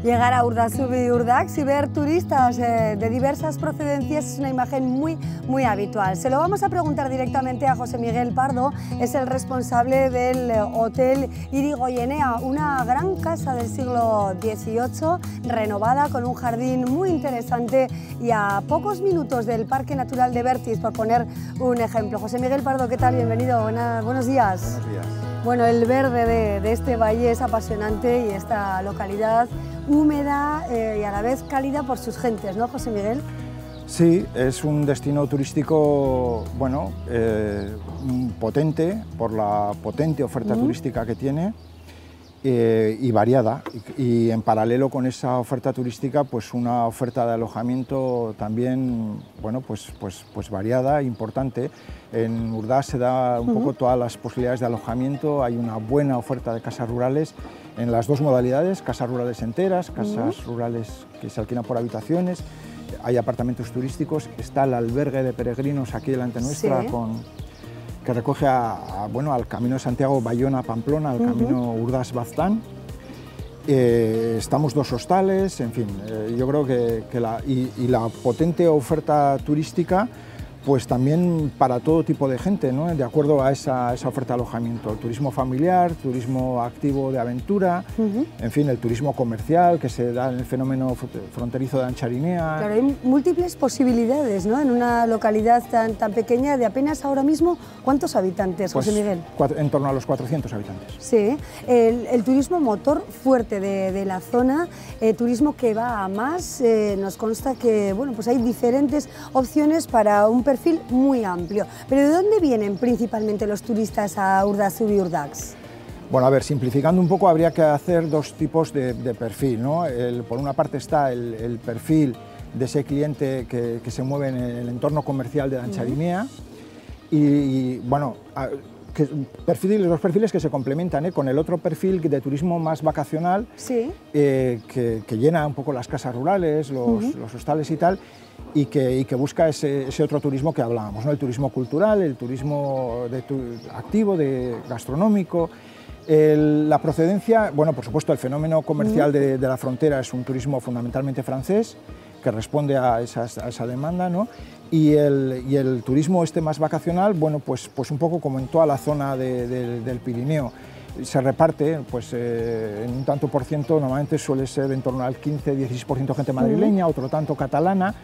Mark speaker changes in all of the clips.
Speaker 1: Llegar a Urdazubí-Urdax y ver turistas de diversas procedencias es una imagen muy habitual. Se lo vamos a preguntar directamente a José Miguel Pardo, es el responsable del Hotel Irigoyenea, una gran casa del siglo XVIII, renovada con un jardín muy interesante y a pocos minutos del Parque Natural de Bertiz, por poner un ejemplo. José Miguel Pardo, ¿qué tal? Bienvenido, buenos días.
Speaker 2: Buenos días.
Speaker 1: Bueno, el verde de este valle es apasionante y esta localidad húmeda y a la vez cálida por sus gentes, ¿no, José Miguel?
Speaker 2: Sí, es un destino turístico, bueno, potente, por la potente oferta turística que tiene y variada. Y en paralelo con esa oferta turística, pues una oferta de alojamiento también, bueno, pues variada, importante. En Urdax se da un poco todas las posibilidades de alojamiento, hay una buena oferta de casas rurales en las dos modalidades, casas rurales enteras, casas rurales que se alquilan por habitaciones, hay apartamentos turísticos, está el albergue de peregrinos aquí delante nuestra, que recoge al Camino de Santiago, Bayona-Pamplona, al Camino Urdax-Baztán. Estamos dos hostales, en fin, yo creo que la potente oferta turística, pues también para todo tipo de gente, ¿no? De acuerdo a esa oferta de alojamiento, el turismo familiar, turismo activo de aventura, en fin, el turismo comercial que se da en el fenómeno fronterizo de Ancharinea.
Speaker 1: Claro, hay múltiples posibilidades, ¿no? En una localidad tan pequeña de apenas ahora mismo, ¿cuántos habitantes, José Miguel?
Speaker 2: En torno a los 400 habitantes.
Speaker 1: Sí, el turismo motor fuerte de la zona, turismo que va a más, nos consta que bueno, pues hay diferentes opciones para un perfil muy amplio. Pero ¿de dónde vienen principalmente los turistas a Urdazubí-Urdax?
Speaker 2: Bueno, a ver, simplificando un poco, habría que hacer dos tipos de perfil, ¿no? Por una parte está el perfil de ese cliente que se mueve en el entorno comercial de Ancharinea y bueno, los dos perfiles que se complementan con el otro perfil de turismo más vacacional, que llena un poco las casas rurales, los hostales y tal, y que busca ese otro turismo que hablábamos, ¿no? El turismo cultural, el turismo activo, gastronómico. La procedencia, bueno, por supuesto, el fenómeno comercial de la frontera es un turismo fundamentalmente francés, que responde a esa demanda, ¿no? Y el turismo más vacacional, bueno, pues un poco como en toda la zona del Pirineo, se reparte pues, en un tanto por ciento, normalmente suele ser en torno al 15-16% gente madrileña, otro tanto catalana,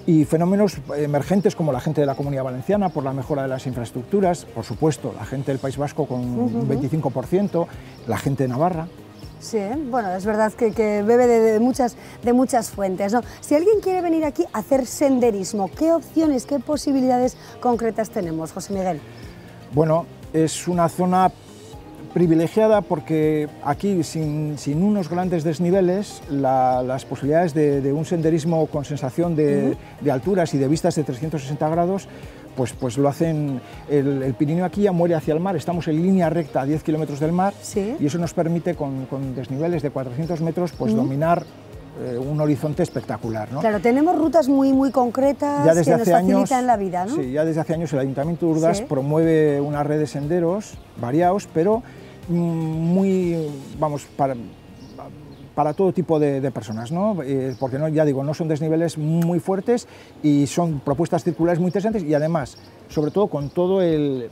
Speaker 2: y fenómenos emergentes como la gente de la Comunidad Valenciana por la mejora de las infraestructuras, por supuesto, la gente del País Vasco con un 25%, la gente de Navarra.
Speaker 1: Sí, bueno, es verdad que bebe de muchas fuentes, ¿no? Si alguien quiere venir aquí a hacer senderismo, ¿qué opciones, qué posibilidades concretas tenemos, José Miguel?
Speaker 2: Bueno, es una zona privilegiada porque aquí, sin unos grandes desniveles, las posibilidades de un senderismo con sensación de alturas y de vistas de 360 grados, pues lo hacen. El Pirineo aquí ya muere hacia el mar, estamos en línea recta a 10 kilómetros del mar, y eso nos permite con desniveles de 400 metros pues dominar un horizonte espectacular, ¿no? Claro,
Speaker 1: tenemos rutas muy concretas
Speaker 2: ya desde
Speaker 1: que nos facilitan la vida, ¿no?
Speaker 2: Sí, ya desde hace años el Ayuntamiento de Urdax promueve una red de senderos variados, pero para todo tipo de personas, ¿no? Porque ya digo, no son desniveles muy fuertes y son propuestas circulares muy interesantes y además, sobre todo con todo el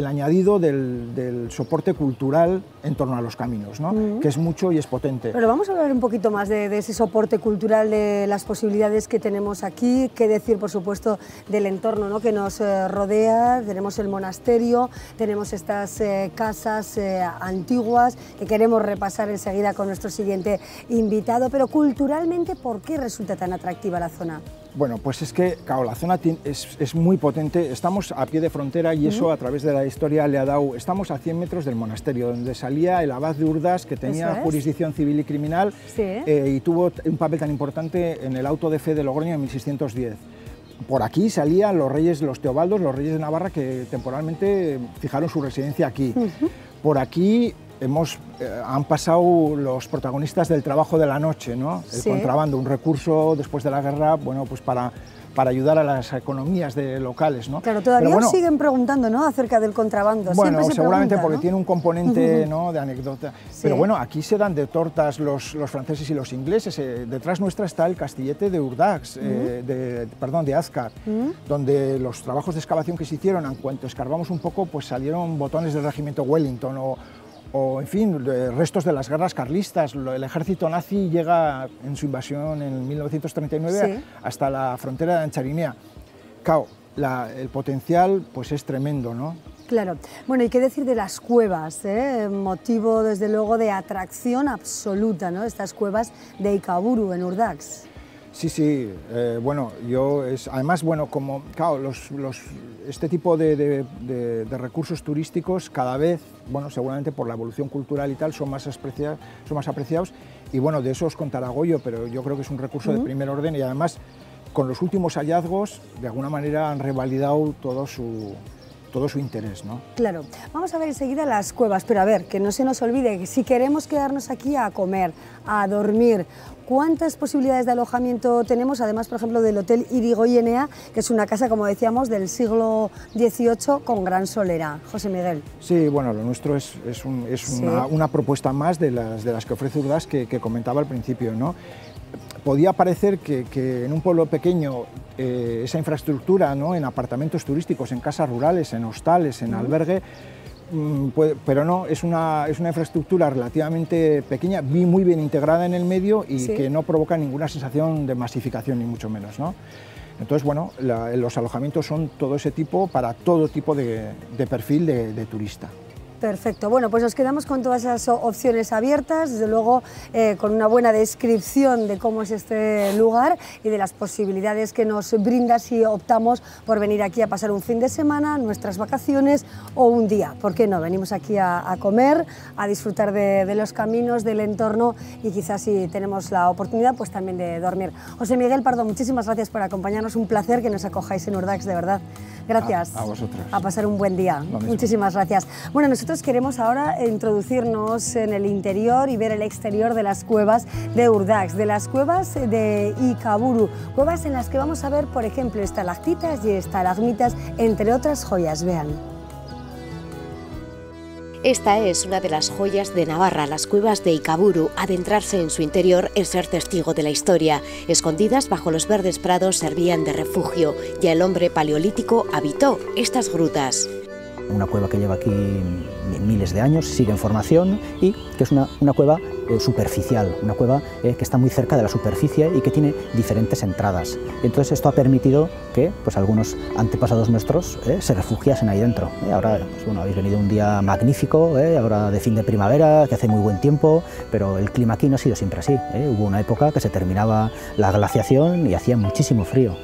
Speaker 2: añadido del soporte cultural en torno a los caminos, ¿no? Que es mucho y es potente.
Speaker 1: Pero vamos a hablar un poquito más de ese soporte cultural, de las posibilidades que tenemos aquí, qué decir, por supuesto, del entorno, ¿no? Que nos rodea. Tenemos el monasterio, tenemos estas casas antiguas que queremos repasar enseguida con nuestro siguiente invitado, pero culturalmente, ¿por qué resulta tan atractiva la zona?
Speaker 2: Bueno, pues es que, claro, la zona es muy potente, estamos a pie de frontera y eso a través de la historia le ha dado, estamos a 100 metros del monasterio, donde salía el abad de Urdax, que tenía jurisdicción civil y criminal y tuvo un papel tan importante en el auto de fe de Logroño en 1610. Por aquí salían los reyes, los Teobaldos, los reyes de Navarra, que temporalmente fijaron su residencia aquí. Por aquí han pasado los protagonistas del trabajo de la noche, ¿no? El contrabando, un recurso después de la guerra, bueno, pues para para ayudar a las economías locales, ¿no?
Speaker 1: Claro, todavía siguen preguntando, ¿no?, acerca del contrabando.
Speaker 2: Bueno, seguramente
Speaker 1: pregunta,
Speaker 2: porque
Speaker 1: ¿no?,
Speaker 2: tiene un componente, ¿no?, de anécdota.
Speaker 1: Sí.
Speaker 2: Pero bueno, aquí se dan de tortas los franceses y los ingleses. Detrás nuestra está el castillete de Urdax, de Azcar, donde los trabajos de excavación que se hicieron, en cuanto escarbamos un poco, pues salieron botones del regimiento Wellington o en fin, restos de las guerras carlistas. El ejército nazi llega en su invasión en 1939 hasta la frontera de Ancharinea. Claro, el potencial pues es tremendo, ¿no?
Speaker 1: Claro. Bueno, y qué decir de las cuevas, motivo desde luego de atracción absoluta, ¿no?, estas cuevas de Ikaburu en Urdax.
Speaker 2: Sí, bueno, además, bueno, como, claro, este tipo de recursos turísticos cada vez, bueno, seguramente por la evolución cultural y tal, son más apreciados, y bueno, de eso os contará Goyo, pero yo creo que es un recurso de primer orden, y además, con los últimos hallazgos, de alguna manera han revalidado todo su interés, ¿no? Claro.
Speaker 1: Vamos a ver enseguida las cuevas, pero a ver, que no se nos olvide que si queremos quedarnos aquí a comer, a dormir, ¿cuántas posibilidades de alojamiento tenemos? Además, por ejemplo, del Hotel Irigoyenea, que es una casa, como decíamos, del siglo XVIII con gran solera. José Miguel.
Speaker 2: Sí, bueno, lo nuestro es una propuesta más de las que ofrece Urdax que comentaba al principio, ¿no? Podía parecer que en un pueblo pequeño esa infraestructura, ¿no?, en apartamentos turísticos, en casas rurales, en hostales, en albergue, pero no, es una infraestructura relativamente pequeña, muy bien integrada en el medio y que no provoca ninguna sensación de masificación, ni mucho menos, ¿no? Entonces, bueno, los alojamientos son todo ese tipo, para todo tipo de perfil de turista.
Speaker 1: Perfecto, bueno, pues nos quedamos con todas esas opciones abiertas, desde luego con una buena descripción de cómo es este lugar y de las posibilidades que nos brinda si optamos por venir aquí a pasar un fin de semana, nuestras vacaciones o un día. ¿Por qué no? Venimos aquí a comer, a disfrutar de los caminos, del entorno y quizás si tenemos la oportunidad pues también de dormir. José Miguel Pardo, muchísimas gracias por acompañarnos, un placer que nos acojáis en Urdax, de verdad. Gracias.
Speaker 2: A vosotros.
Speaker 1: A pasar un buen día. Muchísimas gracias. Bueno, nosotros queremos ahora introducirnos en el interior y ver el exterior de las cuevas de Urdax, de las cuevas de Ikaburu, cuevas en las que vamos a ver, por ejemplo, estalactitas y estalagmitas, entre otras joyas. Vean.
Speaker 3: Esta es una de las joyas de Navarra, las cuevas de Ikaburu. Adentrarse en su interior es ser testigo de la historia. Escondidas bajo los verdes prados servían de refugio. Ya el hombre paleolítico habitó estas grutas.
Speaker 4: Una cueva que lleva aquí miles de años, sigue en formación y que es una cueva superficial, una cueva que está muy cerca de la superficie y que tiene diferentes entradas. Entonces esto ha permitido que pues, algunos antepasados nuestros se refugiasen ahí dentro. Ahora pues, bueno, habéis venido un día magnífico, ahora de fin de primavera, que hace muy buen tiempo, pero el clima aquí no ha sido siempre así. Hubo una época que se terminaba la glaciación y hacía muchísimo frío,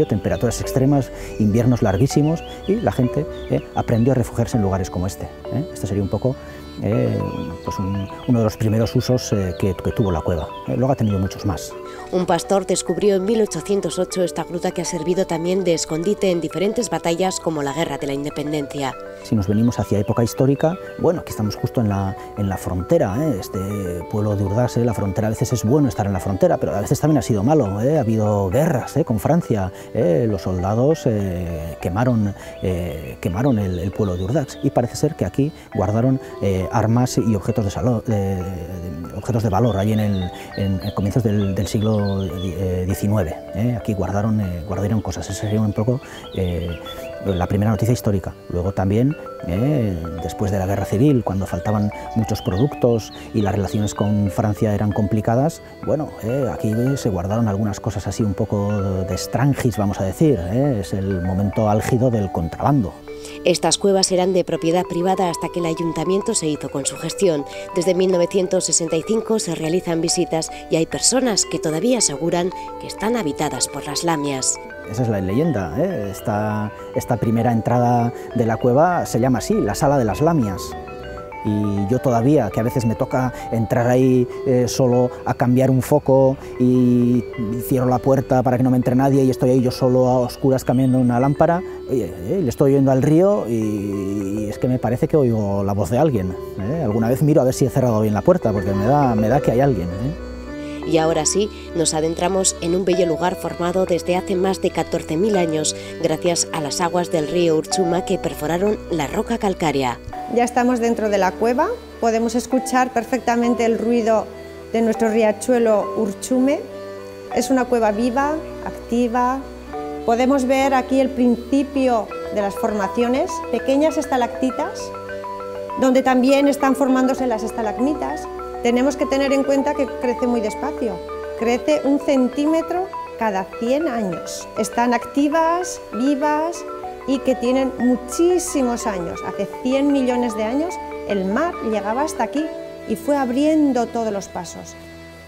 Speaker 4: temperaturas extremas, inviernos larguísimos y la gente aprendió a refugiarse en lugares como este. Este sería un poco pues uno de los primeros usos que tuvo la cueva. Luego ha tenido muchos más.
Speaker 3: Un pastor descubrió en 1808 esta gruta que ha servido también de escondite en diferentes batallas como la Guerra de la Independencia.
Speaker 4: Si nos venimos hacia época histórica, bueno, aquí estamos justo en la frontera, este pueblo de Urdax, la frontera, a veces es bueno estar en la frontera, pero a veces también ha sido malo, ha habido guerras con Francia, los soldados quemaron el pueblo de Urdax y parece ser que aquí guardaron armas y objetos de valor, ahí en comienzos del siglo XIX, aquí guardaron cosas. Esa sería un poco la primera noticia histórica. Luego también, después de la Guerra Civil, cuando faltaban muchos productos y las relaciones con Francia eran complicadas, bueno, aquí se guardaron algunas cosas así un poco de estrangis, vamos a decir, es el momento álgido del contrabando.
Speaker 3: Estas cuevas eran de propiedad privada hasta que el ayuntamiento se hizo con su gestión. Desde 1965 se realizan visitas y hay personas que todavía aseguran que están habitadas por las lamias.
Speaker 4: Esa es la leyenda, esta primera entrada de la cueva se llama así, la Sala de las Lamias. Y yo todavía, que a veces me toca entrar ahí solo a cambiar un foco y cierro la puerta para que no me entre nadie y estoy ahí yo solo a oscuras cambiando una lámpara, le estoy oyendo al río y es que me parece que oigo la voz de alguien. Alguna vez miro a ver si he cerrado bien la puerta porque me da que hay alguien.
Speaker 3: Y ahora sí, nos adentramos en un bello lugar formado desde hace más de 14.000 años, gracias a las aguas del río Urchuma que perforaron la roca calcárea.
Speaker 5: Ya estamos dentro de la cueva, podemos escuchar perfectamente el ruido de nuestro riachuelo Urchume. Es una cueva viva, activa. Podemos ver aquí el principio de las formaciones, pequeñas estalactitas, donde también están formándose las estalagmitas. Tenemos que tener en cuenta que crece muy despacio, crece 1 centímetro cada 100 años. Están activas, vivas y que tienen muchísimos años. Hace 100 millones de años el mar llegaba hasta aquí y fue abriendo todos los pasos,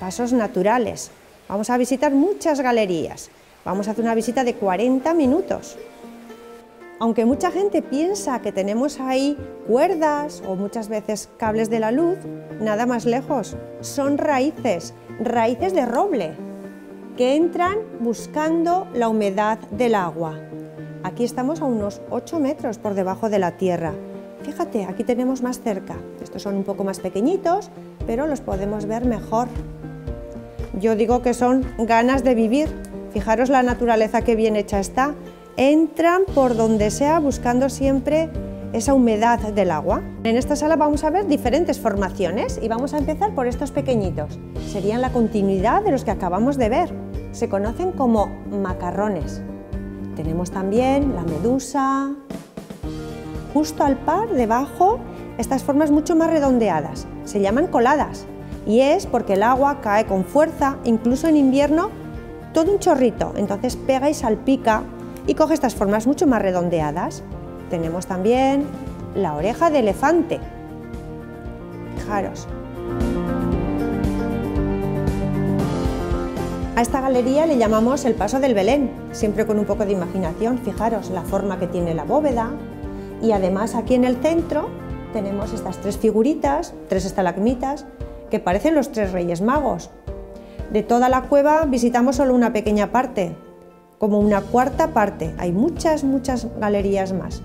Speaker 5: pasos naturales. Vamos a visitar muchas galerías, vamos a hacer una visita de 40 minutos. Aunque mucha gente piensa que tenemos ahí cuerdas o muchas veces cables de la luz, nada más lejos, son raíces, raíces de roble, que entran buscando la humedad del agua. Aquí estamos a unos 8 metros por debajo de la tierra. Fíjate, aquí tenemos más cerca. Estos son un poco más pequeñitos, pero los podemos ver mejor. Yo digo que son ganas de vivir. Fijaros la naturaleza que bien hecha está. Entran por donde sea buscando siempre esa humedad del agua. En esta sala vamos a ver diferentes formaciones y vamos a empezar por estos pequeñitos. Serían la continuidad de los que acabamos de ver. Se conocen como macarrones. Tenemos también la medusa. Justo al par, debajo, estas formas mucho más redondeadas. Se llaman coladas y es porque el agua cae con fuerza, incluso en invierno, todo un chorrito. Entonces pega y salpica y coge estas formas mucho más redondeadas. Tenemos también la oreja de elefante. Fijaros. A esta galería le llamamos el Paso del Belén, siempre con un poco de imaginación. Fijaros la forma que tiene la bóveda. Y además aquí en el centro tenemos estas 3 figuritas, 3 estalagmitas, que parecen los 3 Reyes Magos. De toda la cueva visitamos solo una pequeña parte, como una cuarta parte. Hay muchas galerías más.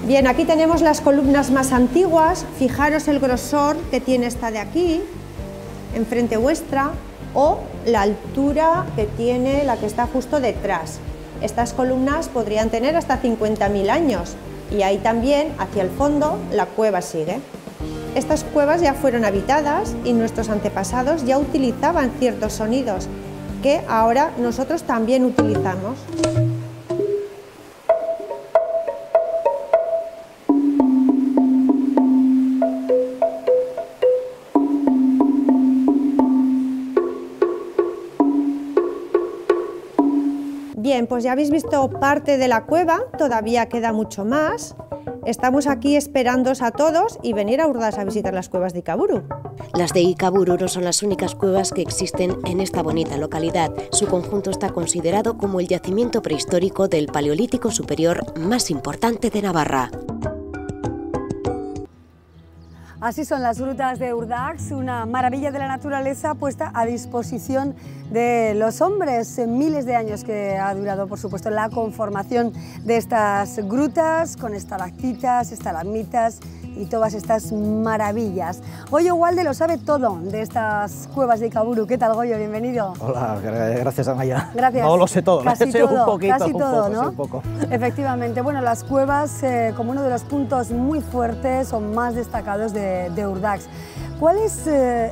Speaker 5: Bien, aquí tenemos las columnas más antiguas. Fijaros el grosor que tiene esta de aquí, enfrente vuestra, o la altura que tiene la que está justo detrás. Estas columnas podrían tener hasta 50.000 años y ahí también, hacia el fondo, la cueva sigue. Estas cuevas ya fueron habitadas y nuestros antepasados ya utilizaban ciertos sonidos que ahora nosotros también utilizamos. Bien, pues ya habéis visto parte de la cueva, todavía queda mucho más. Estamos aquí esperándoos a todos y venir a Urdaz a visitar las cuevas de Ikaburu.
Speaker 3: Las de Ikaburu no son las únicas cuevas que existen en esta bonita localidad. Su conjunto está considerado como el yacimiento prehistórico del Paleolítico Superior más importante de Navarra.
Speaker 1: Así son las grutas de Urdax, una maravilla de la naturaleza puesta a disposición de los hombres. Miles de años que ha durado, por supuesto, la conformación de estas grutas, con estalactitas, estalagmitas y todas estas maravillas. Goyo Walde lo sabe todo de estas cuevas de Ikaburu. ¿Qué tal, Goyo? Bienvenido.
Speaker 4: Hola, gracias, Amaya.
Speaker 1: Gracias.
Speaker 4: No lo sé todo,
Speaker 1: casi
Speaker 4: sé
Speaker 1: todo,
Speaker 4: un poquito,
Speaker 1: casi todo, ¿no?
Speaker 4: Sí, un poco.
Speaker 1: Efectivamente, bueno, las cuevas como uno de los puntos muy fuertes o más destacados de Urdax. ¿Cuál es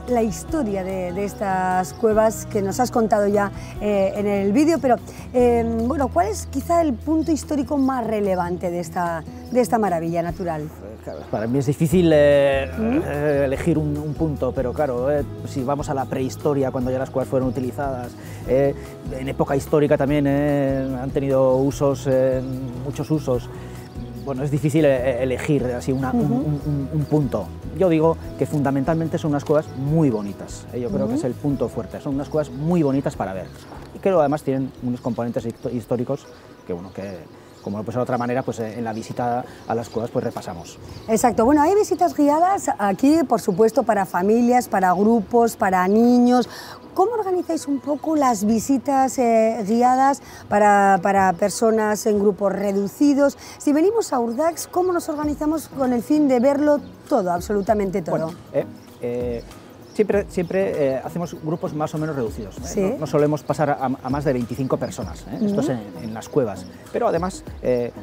Speaker 1: la historia de estas cuevas que nos has contado ya en el vídeo? Pero bueno, ¿cuál es quizá el punto histórico más relevante de esta maravilla natural?
Speaker 4: Para mí es difícil elegir un punto, pero claro, si vamos a la prehistoria, cuando ya las cuevas fueron utilizadas, en época histórica también han tenido usos, muchos usos. Bueno, es difícil elegir así un punto. Yo digo que fundamentalmente son unas cuevas muy bonitas. Yo creo que es el punto fuerte. Son unas cuevas muy bonitas para ver. Y creo además tienen unos componentes históricos que, bueno, como no puede ser de otra manera, pues en la visita a las cuevas pues repasamos.
Speaker 1: Exacto. Bueno, hay visitas guiadas aquí, por supuesto, para familias, para grupos, para niños. ¿Cómo organizáis un poco las visitas guiadas para personas en grupos reducidos? Si venimos a Urdax, ¿cómo nos organizamos con el fin de verlo todo, absolutamente todo?
Speaker 4: Bueno, Siempre hacemos grupos más o menos reducidos.
Speaker 1: Sí.
Speaker 4: No solemos pasar a más de 25 personas. Esto es en las cuevas. Pero además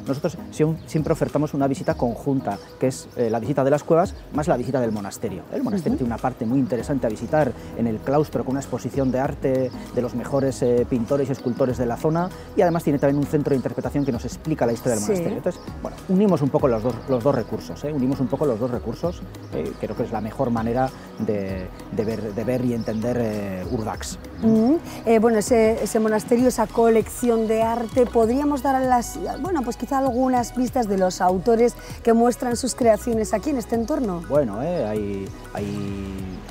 Speaker 4: nosotros siempre ofertamos una visita conjunta, que es la visita de las cuevas más la visita del monasterio. El monasterio tiene una parte muy interesante a visitar en el claustro, con una exposición de arte de los mejores pintores y escultores de la zona, y además tiene también un centro de interpretación que nos explica la historia del monasterio. Entonces, bueno, unimos un poco los dos recursos. Unimos un poco los dos recursos. Creo que es la mejor manera de ver y entender Urdax.
Speaker 1: Bueno, ese monasterio, esa colección de arte, podríamos dar pues quizá algunas pistas de los autores que muestran sus creaciones aquí en este entorno.
Speaker 4: Bueno, hay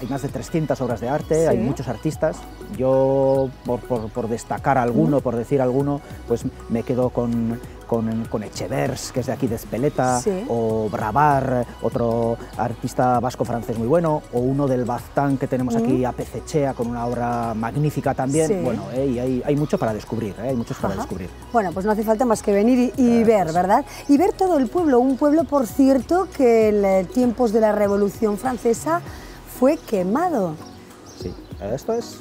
Speaker 4: más de 300 obras de arte,
Speaker 1: ¿Sí?
Speaker 4: Hay muchos artistas. Yo, por destacar alguno, por decir alguno, pues me quedo con Echevers, que es de aquí de Ezpeleta,
Speaker 1: sí,
Speaker 4: o Bravar, otro artista vasco-francés muy bueno, o uno del Baztán que tenemos aquí, Apezechea, con una obra magnífica también.
Speaker 1: Sí.
Speaker 4: Bueno, y hay mucho para descubrir, hay muchos para descubrir.
Speaker 1: Bueno, pues no hace falta más que venir y ver, ¿verdad? Y ver todo el pueblo, un pueblo, por cierto, que en tiempos de la Revolución Francesa fue quemado.
Speaker 4: Sí. Esto es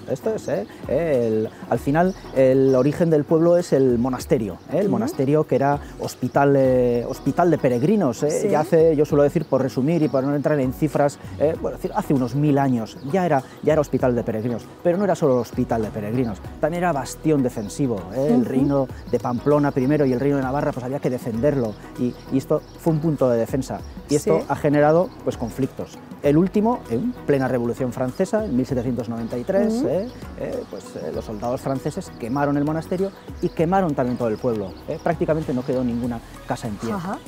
Speaker 4: al final el origen del pueblo es el monasterio, el monasterio que era hospital de peregrinos,
Speaker 1: Sí.
Speaker 4: ya hace, yo suelo decir, por resumir y por no entrar en cifras, bueno, hace unos 1000 años ya era hospital de peregrinos, pero no era solo hospital de peregrinos, también era bastión defensivo, el reino de Pamplona primero y el reino de Navarra, pues había que defenderlo, y esto fue un punto de defensa, y esto
Speaker 1: Sí.
Speaker 4: ha generado pues conflictos. El último, en plena Revolución Francesa, en 1793, los soldados franceses quemaron el monasterio y quemaron también todo el pueblo. Prácticamente no quedó ninguna casa en pie.
Speaker 1: Ajá.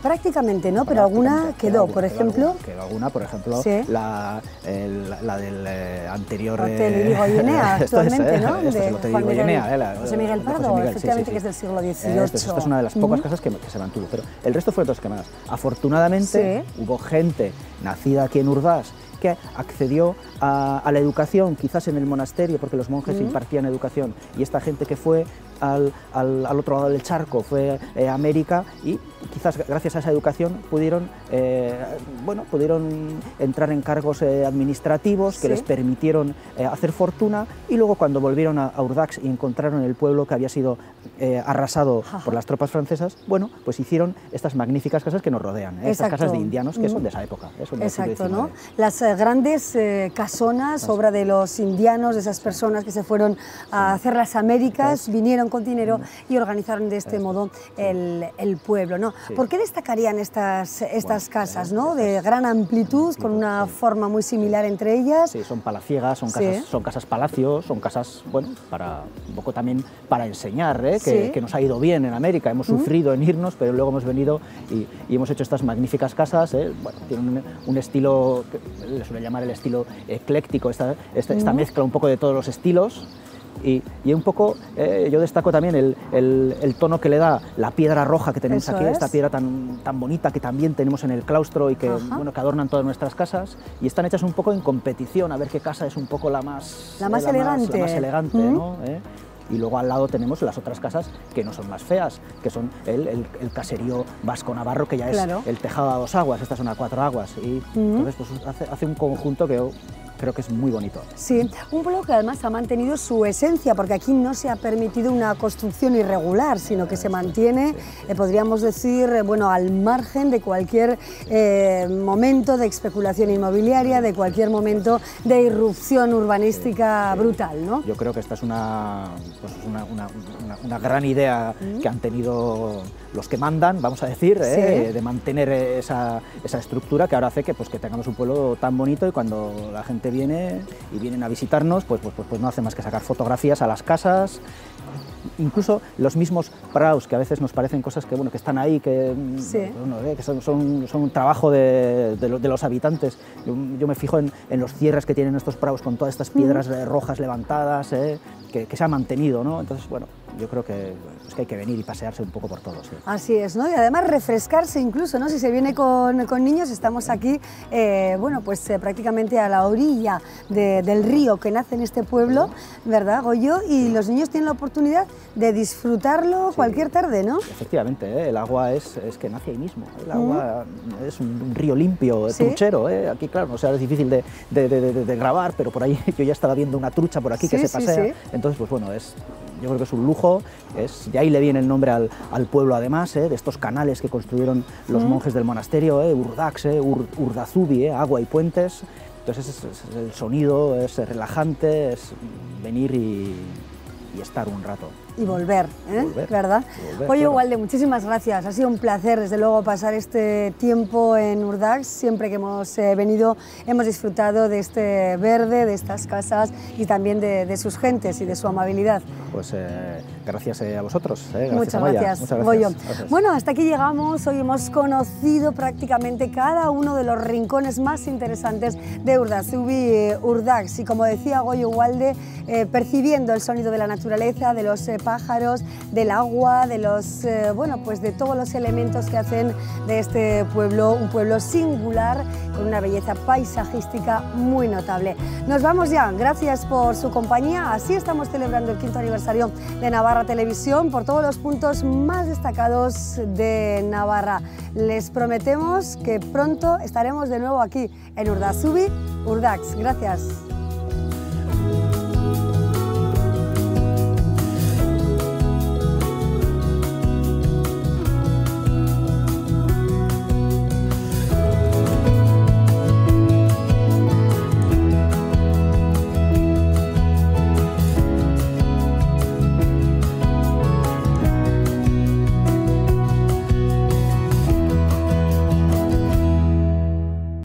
Speaker 1: Prácticamente no, pero alguna quedó, por ejemplo.
Speaker 4: Quedó alguna, por ejemplo,
Speaker 1: Sí.
Speaker 4: la del anterior...
Speaker 1: Hotel Irigoyenea, actualmente, ¿no?
Speaker 4: Este es el Hotel Irigoyenea.
Speaker 1: José Miguel Pardo, efectivamente, que es del siglo XVIII.
Speaker 4: Esta es una de las pocas casas que se mantuvo, pero el resto fueron todas quemadas. Afortunadamente, hubo gente nacida aquí en Urdax que accedió a la educación, quizás en el monasterio, porque los monjes impartían educación, y esta gente que fue al otro lado del charco, fue a América, y quizás gracias a esa educación pudieron entrar en cargos administrativos que les permitieron hacer fortuna, y luego cuando volvieron a Urdax y encontraron el pueblo que había sido arrasado por las tropas francesas, bueno, pues hicieron estas magníficas casas que nos rodean, estas casas de indianos que son de esa época.
Speaker 1: Exacto, ¿no? Las grandes casonas, obra de los indianos, de esas personas que se fueron a hacer las Américas, vinieron con dinero y organizaron de este modo el pueblo, ¿no?
Speaker 4: Sí.
Speaker 1: ¿Por qué destacarían estas casas, ¿no? De gran amplitud, con una forma muy similar entre ellas?
Speaker 4: Sí, son palaciegas, son casas palacios, son casas, bueno, un poco también para enseñar, que nos ha ido bien en América, hemos sufrido en irnos, pero luego hemos venido y hemos hecho estas magníficas casas, bueno, tienen un estilo, que le suele llamar el estilo ecléctico, esta mezcla un poco de todos los estilos. Y un poco yo destaco también el tono que le da la piedra roja que tenemos aquí, esta piedra tan bonita que también tenemos en el claustro y que, bueno, que adornan todas nuestras casas, y están hechas un poco en competición, a ver qué casa es un poco la más elegante, ¿no? Y luego al lado tenemos las otras casas que no son más feas, que son el caserío vasco-navarro, que ya es el tejado a 2 aguas, estas son a 4 aguas, y entonces pues hace un conjunto que creo que es muy bonito.
Speaker 1: Sí, un pueblo que además ha mantenido su esencia, porque aquí no se ha permitido una construcción irregular, sino que se mantiene, podríamos decir, bueno, al margen de cualquier momento de especulación inmobiliaria, de cualquier momento de irrupción urbanística brutal, ¿no?
Speaker 4: Yo creo que esta es una gran idea que han tenido los que mandan, vamos a decir, de mantener esa estructura que ahora hace que tengamos un pueblo tan bonito, y cuando la gente vienen a visitarnos, pues no hace más que sacar fotografías a las casas. Incluso los mismos praus, que a veces nos parecen cosas que están ahí, que son un trabajo de los habitantes. Yo me fijo en los cierres que tienen estos praus con todas estas piedras rojas levantadas, que se han mantenido, ¿no? Entonces, bueno, yo creo que hay que venir y pasearse un poco por todo. Sí.
Speaker 1: Así es, ¿no? Y además refrescarse incluso, ¿no? Si se viene con niños, estamos aquí, bueno, pues prácticamente a la orilla del río que nace en este pueblo, ¿verdad, Goyo? Y los niños tienen la oportunidad de disfrutarlo cualquier tarde, ¿no?
Speaker 4: Efectivamente, el agua es que nace ahí mismo, el agua es un río limpio, truchero, aquí claro, o sea, es difícil de grabar, pero por ahí yo ya estaba viendo una trucha por aquí que se pasea, entonces pues bueno, yo creo que es un lujo, de ahí le viene el nombre al pueblo además, de estos canales que construyeron los monjes del monasterio, Urdax, Urdazubí, agua y puentes, entonces el sonido es relajante, es venir y estar un rato.
Speaker 1: Y volver, ¿verdad? Oye, Ugalde, muchísimas gracias. Ha sido un placer, desde luego, pasar este tiempo en Urdax. Siempre que hemos venido hemos disfrutado de este verde, de estas casas y también de sus gentes y de su amabilidad.
Speaker 4: Pues gracias a vosotros.
Speaker 1: Muchas gracias, Goyo. Bueno, hasta aquí llegamos. Hoy hemos conocido prácticamente cada uno de los rincones más interesantes de Urdazubí, Urdax. Y como decía Goyo Ugalde, percibiendo el sonido de la naturaleza, de los pájaros, del agua, de los, bueno, pues de todos los elementos que hacen de este pueblo un pueblo singular, con una belleza paisajística muy notable. Nos vamos ya, gracias por su compañía. Así estamos celebrando el 5º aniversario de Navarra Televisión por todos los puntos más destacados de Navarra. Les prometemos que pronto estaremos de nuevo aquí en Urdazubí, Urdax. Gracias.